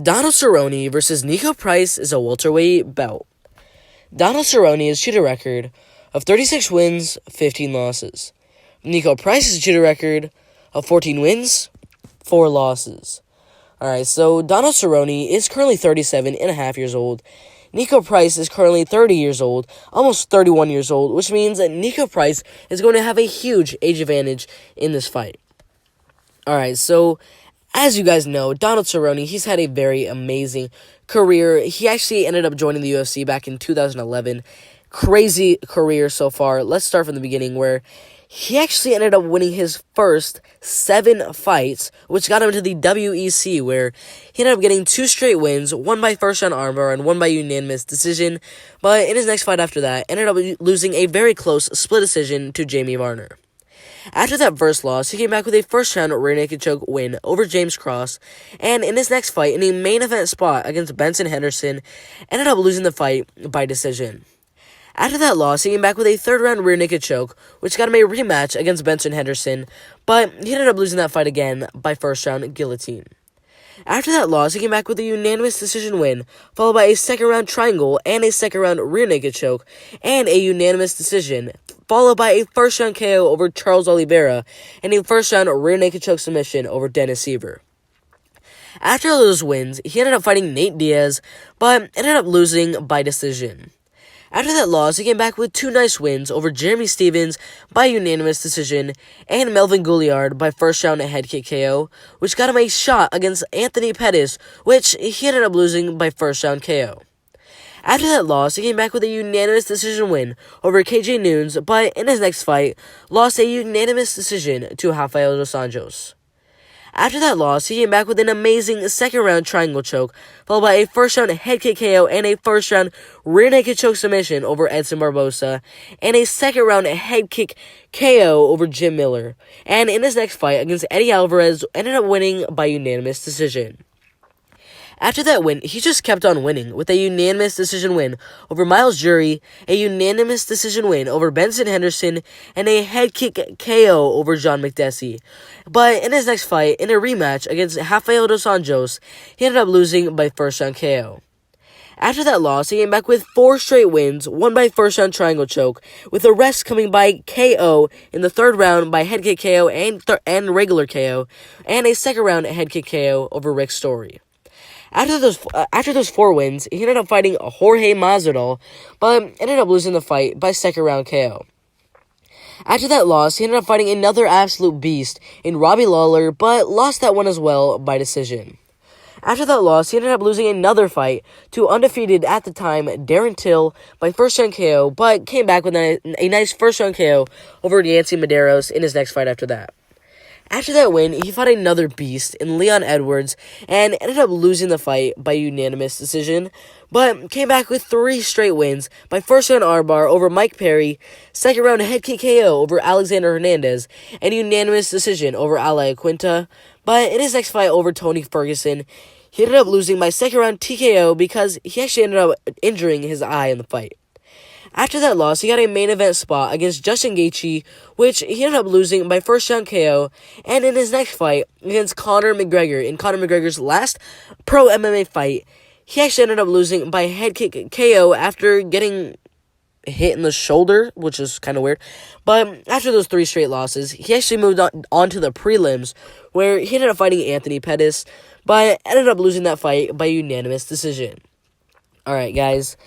Donald Cerrone versus Niko Price is a welterweight bout. Donald Cerrone has achieved a record of 36 wins, 15 losses. Niko Price has achieved a record of 14 wins, 4 losses. Alright, so Donald Cerrone is currently 37 and a half years old. Niko Price is currently 30 years old, almost 31 years old, which means that Niko Price is going to have a huge age advantage in this fight. Alright, so as you guys know, Donald Cerrone, he's had a very amazing career. He actually ended up joining the UFC back in 2011. Crazy career so far. Let's start from the beginning, where he actually ended up winning his first 7 fights, which got him to the WEC, where he ended up getting 2 straight wins, one by first-round armbar and one by unanimous decision. But in his next fight after that, ended up losing a very close split decision to Jamie Varner. After that first loss, he came back with a first-round rear naked choke win over James Cross, and in his next fight, in a main event spot against Benson Henderson, ended up losing the fight by decision. After that loss, he came back with a third-round rear naked choke, which got him a rematch against Benson Henderson, but he ended up losing that fight again by first-round guillotine. After that loss, he came back with a unanimous decision win, followed by a second-round triangle and a second-round rear naked choke, and a unanimous decision, followed by a first-round KO over Charles Oliveira, and a first-round rear naked choke submission over Dennis Seaver. After those wins, he ended up fighting Nate Diaz, but ended up losing by decision. After that loss, he came back with 2 nice wins over Jeremy Stephens by unanimous decision and Melvin Gouliard by first-round head kick KO, which got him a shot against Anthony Pettis, which he ended up losing by first-round KO. After that loss, he came back with a unanimous decision win over KJ Nunes, but in his next fight, lost a unanimous decision to Rafael dos Anjos. After that loss, he came back with an amazing second-round triangle choke, followed by a first-round head kick KO and a first-round rear naked choke submission over Edson Barbosa, and a second-round head kick KO over Jim Miller. And in his next fight against Eddie Alvarez, ended up winning by unanimous decision. After that win, he just kept on winning, with a unanimous decision win over Miles Jury, a unanimous decision win over Benson Henderson, and a head kick KO over John McDessie. But in his next fight, in a rematch against Rafael dos Anjos, he ended up losing by first-round KO. After that loss, he came back with 4 straight wins, one by first-round triangle choke, with the rest coming by KO in the third round by head kick KO and regular KO, and a second-round head kick KO over Rick Story. After those 4 wins, he ended up fighting Jorge Masvidal, but ended up losing the fight by second-round KO. After that loss, he ended up fighting another absolute beast in Robbie Lawler, but lost that one as well by decision. After that loss, he ended up losing another fight to undefeated at the time Darren Till by first-round KO, but came back with a nice first-round KO over Yancy Medeiros in his next fight after that. After that win, he fought another beast in Leon Edwards and ended up losing the fight by unanimous decision, but came back with 3 straight wins by first-round armbar over Mike Perry, second-round head kick KO over Alexander Hernandez, and unanimous decision over Ale Quinta. But in his next fight over Tony Ferguson, he ended up losing by second-round TKO because he actually ended up injuring his eye in the fight. After that loss, he got a main event spot against Justin Gaethje, which he ended up losing by first-round KO, and in his next fight against Conor McGregor, in Conor McGregor's last pro MMA fight, he actually ended up losing by head kick KO after getting hit in the shoulder, which is kind of weird. But after those 3 straight losses, he actually moved on to the prelims, where he ended up fighting Anthony Pettis, but ended up losing that fight by unanimous decision. Alright, guys.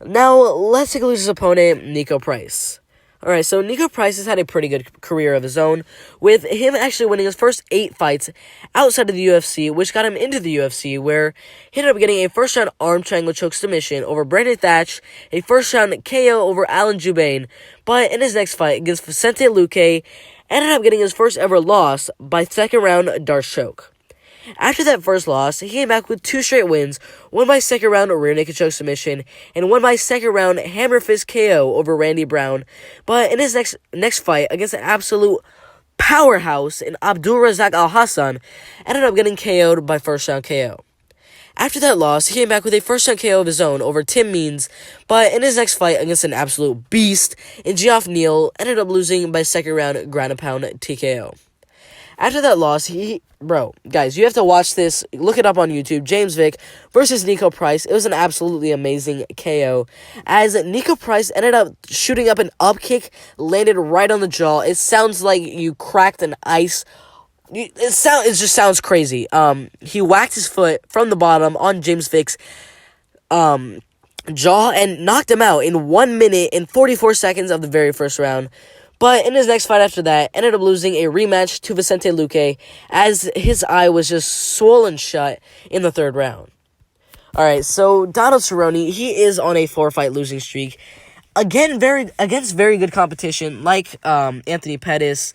Now, let's take a look at his opponent, Niko Price. Alright, so Niko Price has had a pretty good career of his own, with him actually winning his first 8 fights outside of the UFC, which got him into the UFC, where he ended up getting a first-round arm triangle choke submission over Brandon Thatch, a first-round KO over Alan Jubain, but in his next fight against Vicente Luque, ended up getting his first ever loss by second-round Darce choke. After that first loss, he came back with 2 straight wins, one by second-round rear naked choke submission, and one by second-round hammer fist KO over Randy Brown. But in his next fight against an absolute powerhouse in Abdulrazak Alhassan, ended up getting KO'd by first-round KO. After that loss, he came back with a first-round KO of his own over Tim Means, but in his next fight against an absolute beast in Geoff Neal, ended up losing by second-round ground-and-pound TKO. After that loss, guys, you have to watch this. Look it up on YouTube. James Vick versus Niko Price. It was an absolutely amazing KO, as Niko Price ended up shooting up an up kick, landed right on the jaw. It sounds like you cracked an ice. It just sounds crazy. He whacked his foot from the bottom on James Vick's jaw and knocked him out in 1 minute and 44 seconds of the very first round. But in his next fight after that, ended up losing a rematch to Vicente Luque, as his eye was just swollen shut in the third round. Alright, so Donald Cerrone, he is on a 4-fight losing streak. Again, against very good competition, like Anthony Pettis,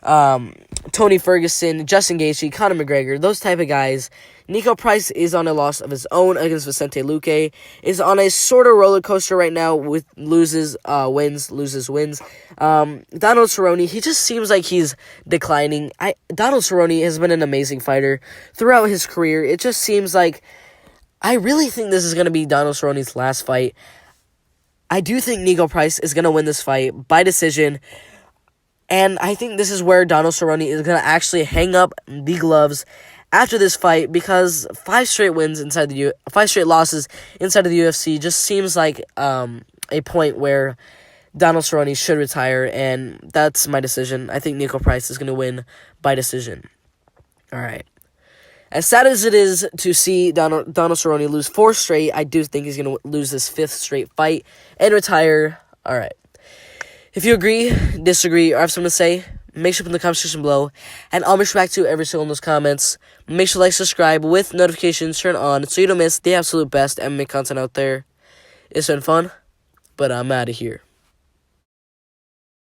Tony Ferguson, Justin Gaethje, Conor McGregor, those type of guys. Niko Price is on a loss of his own against Vicente Luque. Is on a sort of roller coaster right now with loses, wins. Donald Cerrone, he just seems like he's declining. Donald Cerrone has been an amazing fighter throughout his career. It just seems like I really think this is going to be Donald Cerrone's last fight. I do think Niko Price is going to win this fight by decision. And I think this is where Donald Cerrone is going to actually hang up the gloves after this fight, because 5 straight losses inside the UFC just seems like a point where Donald Cerrone should retire, and that's my decision. I think Niko Price is going to win by decision. All right. As sad as it is to see Donald Cerrone lose 4 straight, I do think he's going to lose this 5th straight fight and retire. All right. If you agree, disagree, or have something to say, make sure to put in the comment section below, and I'll make sure back to every single one of those comments. Make sure to like, subscribe with notifications turned on so you don't miss the absolute best MMA content out there. It's been fun, but I'm out of here.